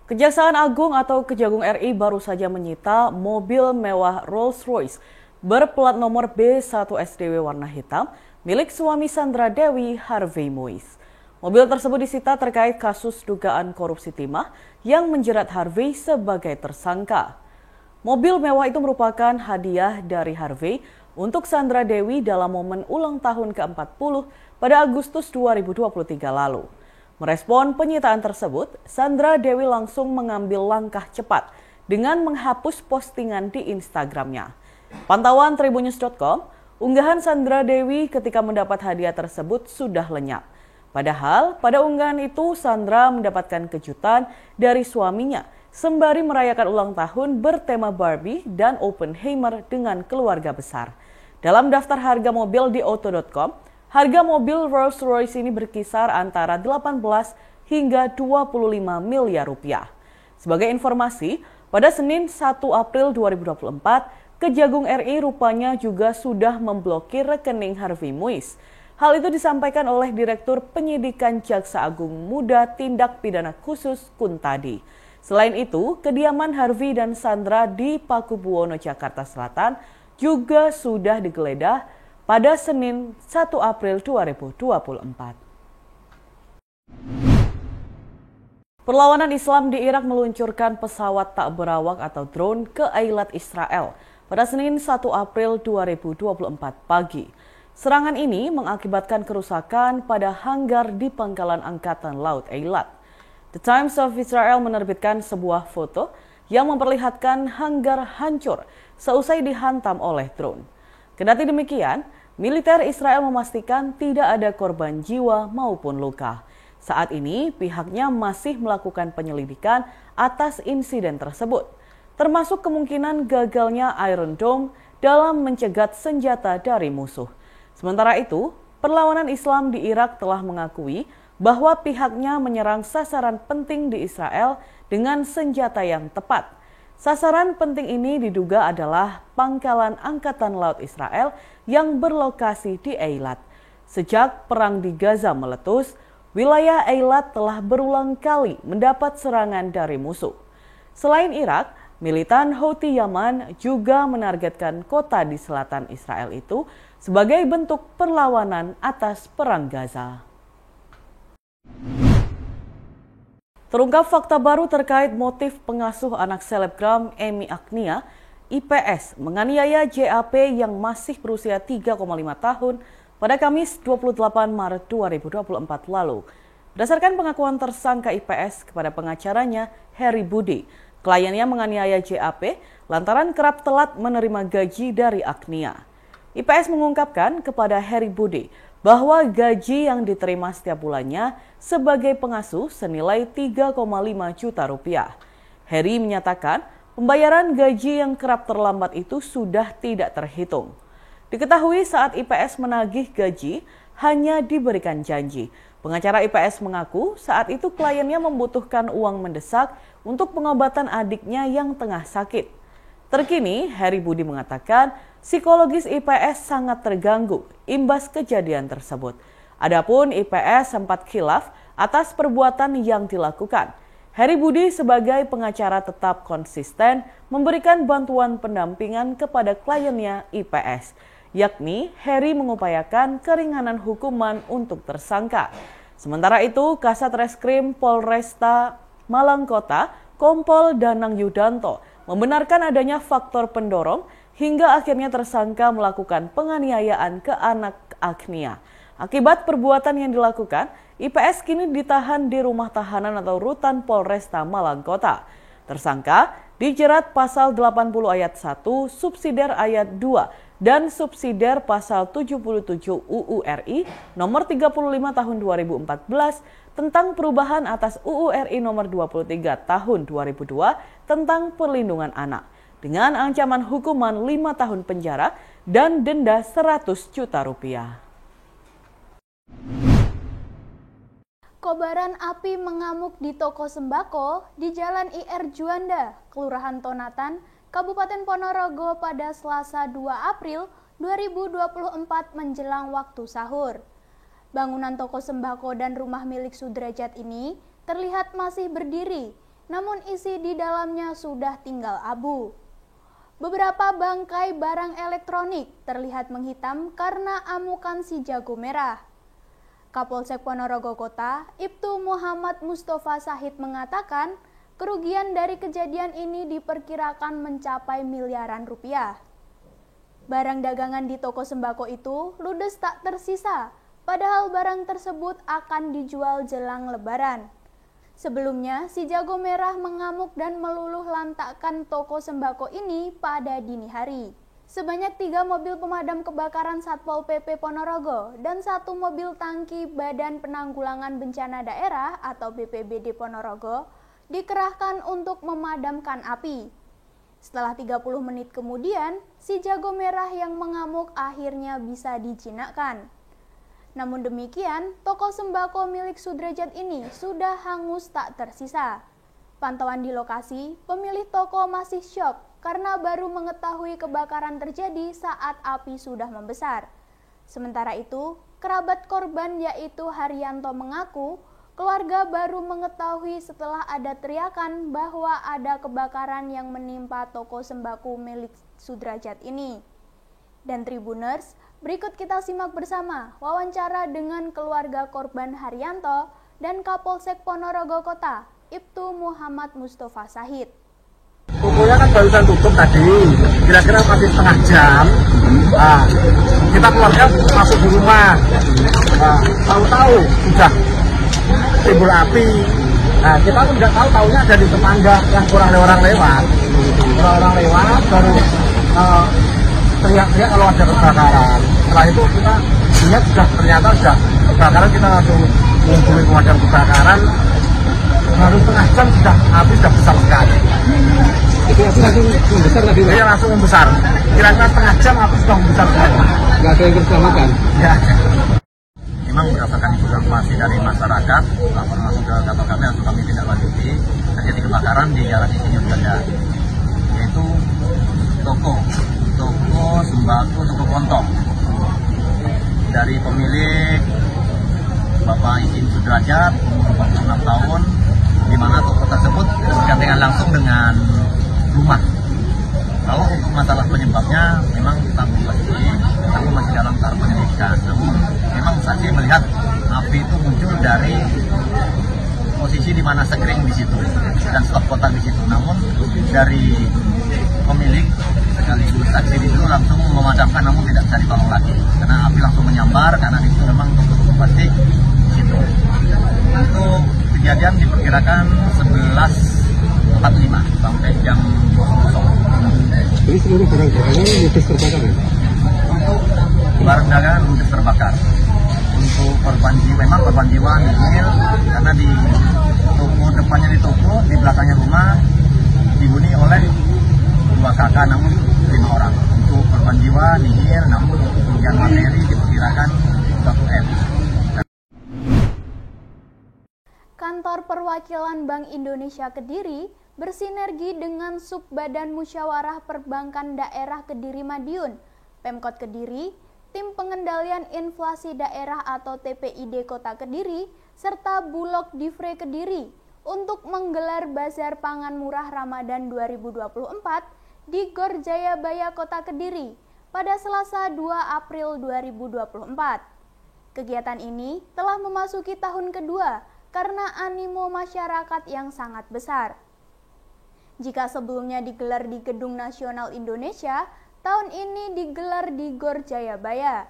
Kejaksaan Agung atau Kejagung RI baru saja menyita mobil mewah Rolls-Royce berplat nomor B1SDW warna hitam milik suami Sandra Dewi Harvey Moise. Mobil tersebut disita terkait kasus dugaan korupsi timah yang menjerat Harvey sebagai tersangka. Mobil mewah itu merupakan hadiah dari Harvey untuk Sandra Dewi dalam momen ulang tahun ke-40 pada Agustus 2023 lalu. Merespon penyitaan tersebut, Sandra Dewi langsung mengambil langkah cepat dengan menghapus postingan di Instagramnya. Pantauan Tribunnews.com, unggahan Sandra Dewi ketika mendapat hadiah tersebut sudah lenyap. Padahal pada unggahan itu Sandra mendapatkan kejutan dari suaminya sembari merayakan ulang tahun bertema Barbie dan Oppenheimer dengan keluarga besar. Dalam daftar harga mobil di Auto.com, harga mobil Rolls-Royce ini berkisar antara 18 hingga 25 miliar rupiah. Sebagai informasi, pada Senin 1 April 2024, Kejagung RI rupanya juga sudah memblokir rekening Harvey Moise. Hal itu disampaikan oleh Direktur Penyidikan Jaksa Agung Muda Tindak Pidana Khusus Kuntadi. Selain itu, kediaman Harvey dan Sandra di Pakubuwono, Jakarta Selatan juga sudah digeledah pada Senin 1 April 2024. Perlawanan Islam di Irak meluncurkan pesawat tak berawak atau drone ke Eilat, Israel pada Senin 1 April 2024 pagi. Serangan ini mengakibatkan kerusakan pada hanggar di Pangkalan Angkatan Laut Eilat. The Times of Israel menerbitkan sebuah foto yang memperlihatkan hanggar hancur seusai dihantam oleh drone. Kendati demikian, militer Israel memastikan tidak ada korban jiwa maupun luka. Saat ini pihaknya masih melakukan penyelidikan atas insiden tersebut, termasuk kemungkinan gagalnya Iron Dome dalam mencegat senjata dari musuh. Sementara itu, perlawanan Islam di Irak telah mengakui bahwa pihaknya menyerang sasaran penting di Israel dengan senjata yang tepat. Sasaran penting ini diduga adalah Pangkalan Angkatan Laut Israel yang berlokasi di Eilat. Sejak perang di Gaza meletus, wilayah Eilat telah berulang kali mendapat serangan dari musuh. Selain Irak, militan Houthi Yaman juga menargetkan kota di selatan Israel itu sebagai bentuk perlawanan atas perang Gaza. Terungkap fakta baru terkait motif pengasuh anak selebgram Amy Agnia, IPS, menganiaya JAP yang masih berusia 3,5 tahun pada Kamis 28 Maret 2024 lalu. Berdasarkan pengakuan tersangka IPS kepada pengacaranya, Harry Budi, kliennya menganiaya JAP lantaran kerap telat menerima gaji dari Agnia. IPS mengungkapkan kepada Harry Budi bahwa gaji yang diterima setiap bulannya sebagai pengasuh senilai 3,5 juta rupiah. Harry menyatakan pembayaran gaji yang kerap terlambat itu sudah tidak terhitung. Diketahui saat IPS menagih gaji hanya diberikan janji. Pengacara IPS mengaku saat itu kliennya membutuhkan uang mendesak untuk pengobatan adiknya yang tengah sakit. Terkini, Harry Budi mengatakan psikologis IPS sangat terganggu imbas kejadian tersebut. Adapun IPS sempat khilaf atas perbuatan yang dilakukan. Harry Budi sebagai pengacara tetap konsisten memberikan bantuan pendampingan kepada kliennya IPS, yakni Harry mengupayakan keringanan hukuman untuk tersangka. Sementara itu, Kasat Reskrim Polresta Malang Kota, Kompol Danang Yudanto, membenarkan adanya faktor pendorong hingga akhirnya tersangka melakukan penganiayaan ke anak Agnia. Akibat perbuatan yang dilakukan, IPS kini ditahan di rumah tahanan atau rutan Polresta Malang Kota. Tersangka dijerat pasal 80 ayat 1, subsidiar ayat 2, dan subsidiar pasal 77 UU RI nomor 35 tahun 2014 tentang perubahan atas UU RI nomor 23 tahun 2002 tentang perlindungan anak dengan ancaman hukuman 5 tahun penjara dan denda 100 juta rupiah. Kobaran api mengamuk di toko sembako di Jalan IR Juanda, Kelurahan Tonatan, Kabupaten Ponorogo pada Selasa 2 April 2024 menjelang waktu sahur. Bangunan toko sembako dan rumah milik Sudrajat ini terlihat masih berdiri namun isi di dalamnya sudah tinggal abu. Beberapa bangkai barang elektronik terlihat menghitam karena amukan si jago merah. Kapolsek Ponorogo Kota, Ibtu Muhammad Mustafa Sahid mengatakan, kerugian dari kejadian ini diperkirakan mencapai miliaran rupiah. Barang dagangan di toko sembako itu ludes tak tersisa, padahal barang tersebut akan dijual jelang Lebaran. Sebelumnya, si jago merah mengamuk dan meluluh lantakkan toko sembako ini pada dini hari. Sebanyak 3 mobil pemadam kebakaran Satpol PP Ponorogo dan 1 mobil tangki Badan Penanggulangan Bencana Daerah atau BPBD Ponorogo dikerahkan untuk memadamkan api. Setelah 30 menit kemudian, si jago merah yang mengamuk akhirnya bisa dijinakkan. Namun demikian, toko sembako milik Sudrajat ini sudah hangus tak tersisa. Pantauan di lokasi, pemilik toko masih syok karena baru mengetahui kebakaran terjadi saat api sudah membesar. Sementara itu, kerabat korban yaitu Haryanto mengaku, keluarga baru mengetahui setelah ada teriakan bahwa ada kebakaran yang menimpa toko sembako milik Sudrajat ini. Dan Tribuners, berikut kita simak bersama wawancara dengan keluarga korban Haryanto dan Kapolsek Ponorogo Kota, Ibtu Muhammad Mustafa Sahid. Tokonya kan barusan tutup tadi, kira-kira masih setengah jam. Kita keluarga masuk di rumah, tahu-tahu sudah timbul api. Kita pun nggak tahu-tahunya ada di tetangga yang orang lewat. Orang lewat baru teriak-teriak kalau ada kebakaran. Setelah itu kita lihat ternyata sudah kebakaran, kita langsung menghubungi pemadam kebakaran. Baru setengah jam api sudah besar sekali. Itu api langsung membesar tadi? Iya, langsung membesar. Kira-kira setengah jam api sudah membesar sekali. Nggak ada yang terselamatkan? Ya. Memang berdasarkan informasi dari masyarakat, laporan masuk ke kantor kami langsung kami tindak lanjuti. Terjadi kebakaran di Jalan Insinyur Juanda, yaitu toko sembako, toko kontong dari pemilik Bapak Izin Sudrajat, umur 46 tahun, di mana toko tersebut bergandengan langsung dengan rumah. Kalau untuk masalah penyebabnya memang kami masih dalam tahap penyelidikan. Namun memang saksi melihat api itu muncul dari posisi di mana sekring di situ dan stok kotak di situ. Namun dari pemilik sekaligus saksi di situ langsung memadamkan, namun tidak bisa ditolong lagi karena api langsung menyambar karena di situ memang toko plastik di situ. Untuk kejadian diperkirakan 11.45 sampai jam 00. Jadi seluruh barang-barangnya ludes terbakar ya? Untuk barang dagangan ludes terbakar. Untuk korban jiwa, memang korban jiwa nihil karena di toko depannya di toko, di belakangnya rumah dihuni oleh 2 kakak, namun 5 orang. Untuk korban jiwa nihil, namun untuk kerugian materi diperkirakan 1 M. Kantor Perwakilan Bank Indonesia Kediri bersinergi dengan Subbadan Musyawarah Perbankan Daerah Kediri Madiun, Pemkot Kediri, Tim Pengendalian Inflasi Daerah atau TPID Kota Kediri, serta Bulog Divre Kediri untuk menggelar Bazar Pangan Murah Ramadan 2024 di Gor Jayabaya Kota Kediri pada Selasa 2 April 2024. Kegiatan ini telah memasuki tahun kedua karena animo masyarakat yang sangat besar. Jika sebelumnya digelar di Gedung Nasional Indonesia, tahun ini digelar di Gor Jayabaya.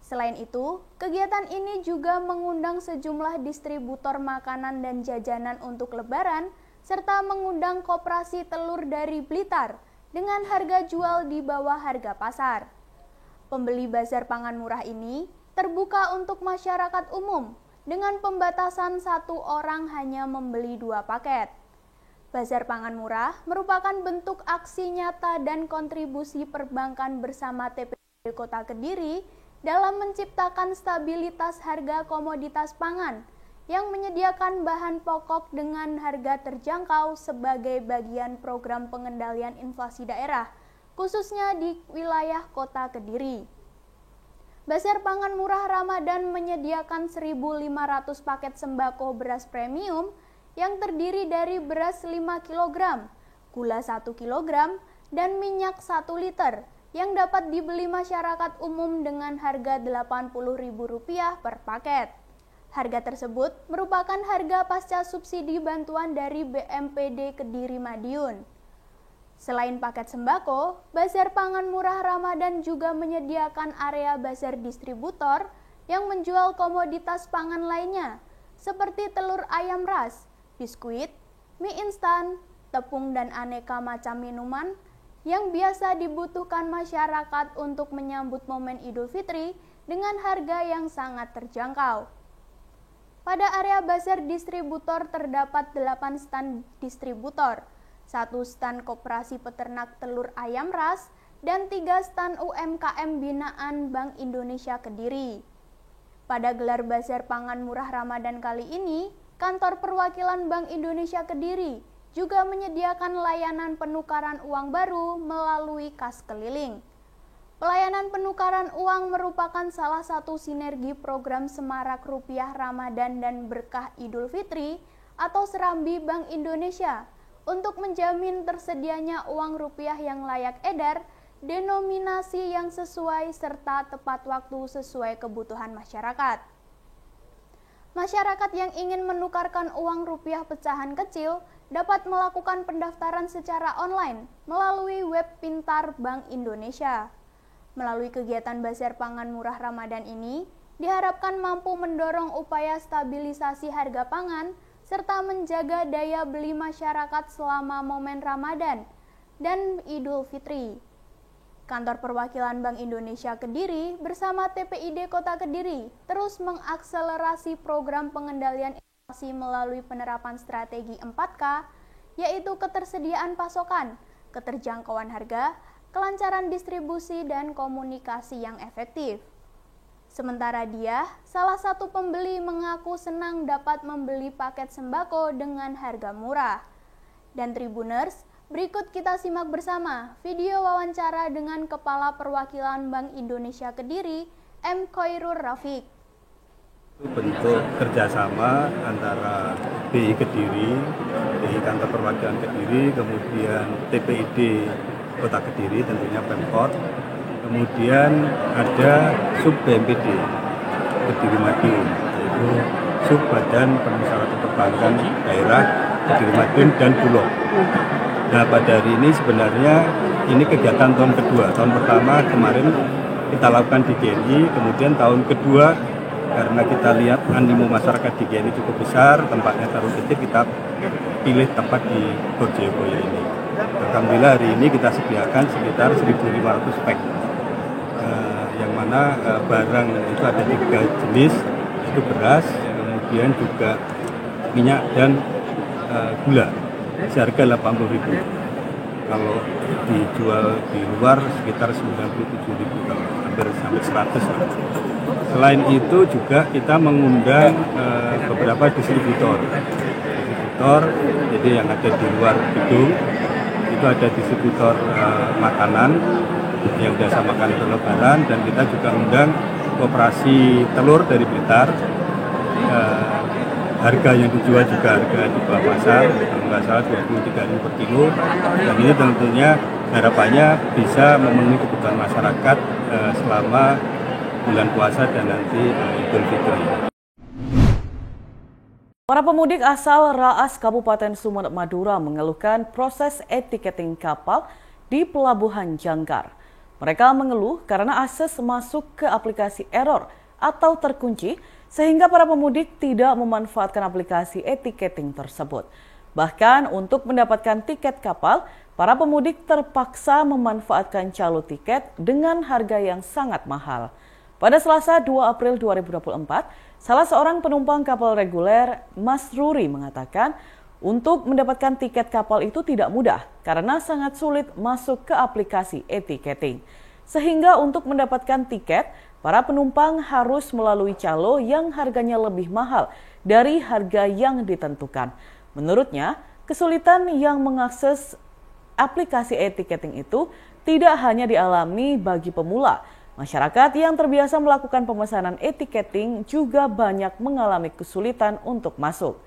Selain itu, kegiatan ini juga mengundang sejumlah distributor makanan dan jajanan untuk Lebaran, serta mengundang koperasi telur dari Blitar dengan harga jual di bawah harga pasar. Pembeli bazar pangan murah ini terbuka untuk masyarakat umum dengan pembatasan 1 orang hanya membeli 2 paket. Bazar Pangan Murah merupakan bentuk aksi nyata dan kontribusi perbankan bersama TPID Kota Kediri dalam menciptakan stabilitas harga komoditas pangan yang menyediakan bahan pokok dengan harga terjangkau sebagai bagian program pengendalian inflasi daerah, khususnya di wilayah Kota Kediri. Bazar Pangan Murah Ramadan menyediakan 1.500 paket sembako beras premium yang terdiri dari beras 5 kg, gula 1 kg, dan minyak 1 liter yang dapat dibeli masyarakat umum dengan harga Rp80.000 per paket. Harga tersebut merupakan harga pasca subsidi bantuan dari BMPD Kediri Madiun. Selain paket sembako, Bazar Pangan Murah Ramadan juga menyediakan area bazar distributor yang menjual komoditas pangan lainnya, seperti telur ayam ras, biskuit, mie instan, tepung dan aneka macam minuman yang biasa dibutuhkan masyarakat untuk menyambut momen Idul Fitri dengan harga yang sangat terjangkau. Pada area bazar distributor terdapat 8 stand distributor, 1 stand Koperasi Peternak Telur Ayam Ras, dan 3 stand UMKM binaan Bank Indonesia Kediri. Pada gelar Bazar Pangan Murah Ramadan kali ini, Kantor Perwakilan Bank Indonesia Kediri juga menyediakan layanan penukaran uang baru melalui kas keliling. Pelayanan penukaran uang merupakan salah satu sinergi program Semarak Rupiah Ramadan dan Berkah Idul Fitri atau Serambi Bank Indonesia untuk menjamin tersedianya uang rupiah yang layak edar, denominasi yang sesuai serta tepat waktu sesuai kebutuhan masyarakat. Masyarakat yang ingin menukarkan uang rupiah pecahan kecil dapat melakukan pendaftaran secara online melalui web pintar Bank Indonesia. Melalui kegiatan Bazar Pangan Murah Ramadan ini, diharapkan mampu mendorong upaya stabilisasi harga pangan serta menjaga daya beli masyarakat selama momen Ramadan dan Idul Fitri. Kantor Perwakilan Bank Indonesia Kediri bersama TPID Kota Kediri terus mengakselerasi program pengendalian inflasi melalui penerapan strategi 4K, yaitu ketersediaan pasokan, keterjangkauan harga, kelancaran distribusi, dan komunikasi yang efektif. Sementara dia, salah satu pembeli mengaku senang dapat membeli paket sembako dengan harga murah. Dan Tribuners, berikut kita simak bersama video wawancara dengan Kepala Perwakilan Bank Indonesia Kediri, M. Khairul Rafiq. Bentuk kerjasama antara BI Kediri, BI Kantor Perwakilan Kediri, kemudian TPID Kota Kediri, tentunya Pemkot, kemudian ada Sub BMPD Kediri Madiun, yaitu Sub Badan Permusyawaratan Perbankan Daerah Kediri Madiun dan Bulog. Nah, pada hari ini sebenarnya ini kegiatan tahun kedua. Tahun pertama kemarin kita lakukan di GNI, kemudian tahun kedua karena kita lihat animo masyarakat di GNI cukup besar, tempatnya terlalu kecil, kita pilih tempat di Gorjoyoboyo ini. Alhamdulillah hari ini kita sediakan sekitar 1.500 pack, yang mana barang itu ada 3 jenis, itu beras, kemudian juga minyak dan gula. Seharga 80.000. Kalau dijual di luar sekitar 97.000, hampir sampai 100. Selain itu juga kita mengundang beberapa distributor, jadi yang ada di luar gedung. Itu ada distributor makanan yang biasa makan lebaran, dan kita juga undang Koperasi Telur dari Blitar. Harga yang dijual juga harga di bawah pasar, kalau nggak salah 23.000 per kilo, dan ini tentunya harapannya bisa memenuhi kebutuhan masyarakat selama bulan puasa dan nanti Idul Fitri. Para pemudik asal Raas Kabupaten Sumeneb Madura mengeluhkan proses etiketing kapal di Pelabuhan Jangkar. Mereka mengeluh karena akses masuk ke aplikasi error atau terkunci, sehingga para pemudik tidak memanfaatkan aplikasi etiketing tersebut. Bahkan untuk mendapatkan tiket kapal, para pemudik terpaksa memanfaatkan calo tiket dengan harga yang sangat mahal. Pada Selasa 2 April 2024, salah seorang penumpang kapal reguler, Mas Ruri, mengatakan untuk mendapatkan tiket kapal itu tidak mudah karena sangat sulit masuk ke aplikasi etiketing. Sehingga untuk mendapatkan tiket, para penumpang harus melalui calo yang harganya lebih mahal dari harga yang ditentukan. Menurutnya, kesulitan yang mengakses aplikasi etiketing itu tidak hanya dialami bagi pemula. Masyarakat yang terbiasa melakukan pemesanan etiketing juga banyak mengalami kesulitan untuk masuk.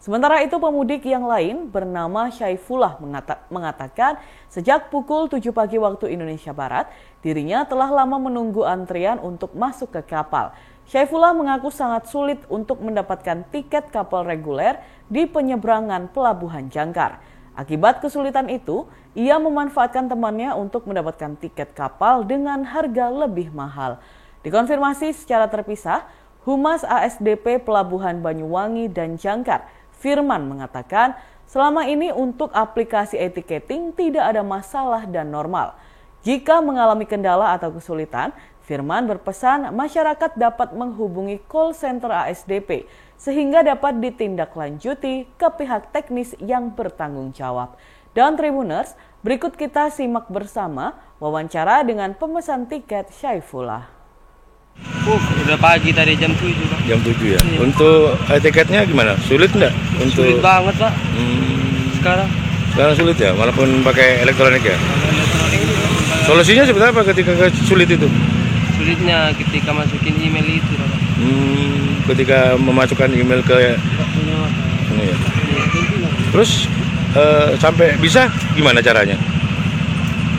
Sementara itu pemudik yang lain bernama Syaifullah mengatakan sejak pukul 7 pagi waktu Indonesia Barat, dirinya telah lama menunggu antrian untuk masuk ke kapal. Syaifullah mengaku sangat sulit untuk mendapatkan tiket kapal reguler di penyeberangan Pelabuhan Jangkar. Akibat kesulitan itu, ia memanfaatkan temannya untuk mendapatkan tiket kapal dengan harga lebih mahal. Dikonfirmasi secara terpisah, Humas ASDP Pelabuhan Banyuwangi dan Jangkar, Firman mengatakan selama ini untuk aplikasi e-ticketing tidak ada masalah dan normal. Jika mengalami kendala atau kesulitan, Firman berpesan masyarakat dapat menghubungi call center ASDP sehingga dapat ditindaklanjuti ke pihak teknis yang bertanggung jawab. Dan Tribuners, berikut kita simak bersama wawancara dengan pemesan tiket Syaifullah. Udah pagi tadi jam 7 Pak. Jam 7 ya? Iya. Untuk tiketnya gimana? Sulit enggak? Sulit banget Pak. Sekarang sulit ya? Walaupun pakai elektronik ya? Solusinya seperti apa ketika sulit itu? Sulitnya ketika masukin email itu Pak. Ketika memasukkan email ke ini ya? Terus sampai bisa gimana caranya?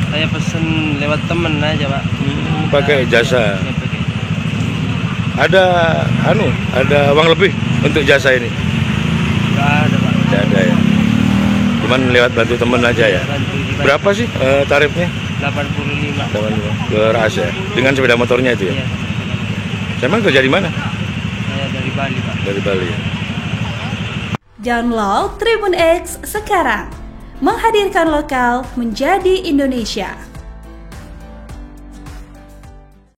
Saya pesen lewat temen aja Pak. Pakai jasa. Ada uang lebih untuk jasa ini? Nggak ada Pak. Nggak ada ya. Cuman lewat bantu temen aja ya. Berapa sih tarifnya? 85. Ke Ras ya. Dengan sepeda motornya itu ya. Iya. Saya kerja di mana? Saya dari Bali Pak. Dari Bali ya. Download Tribun X sekarang. Menghadirkan lokal menjadi Indonesia.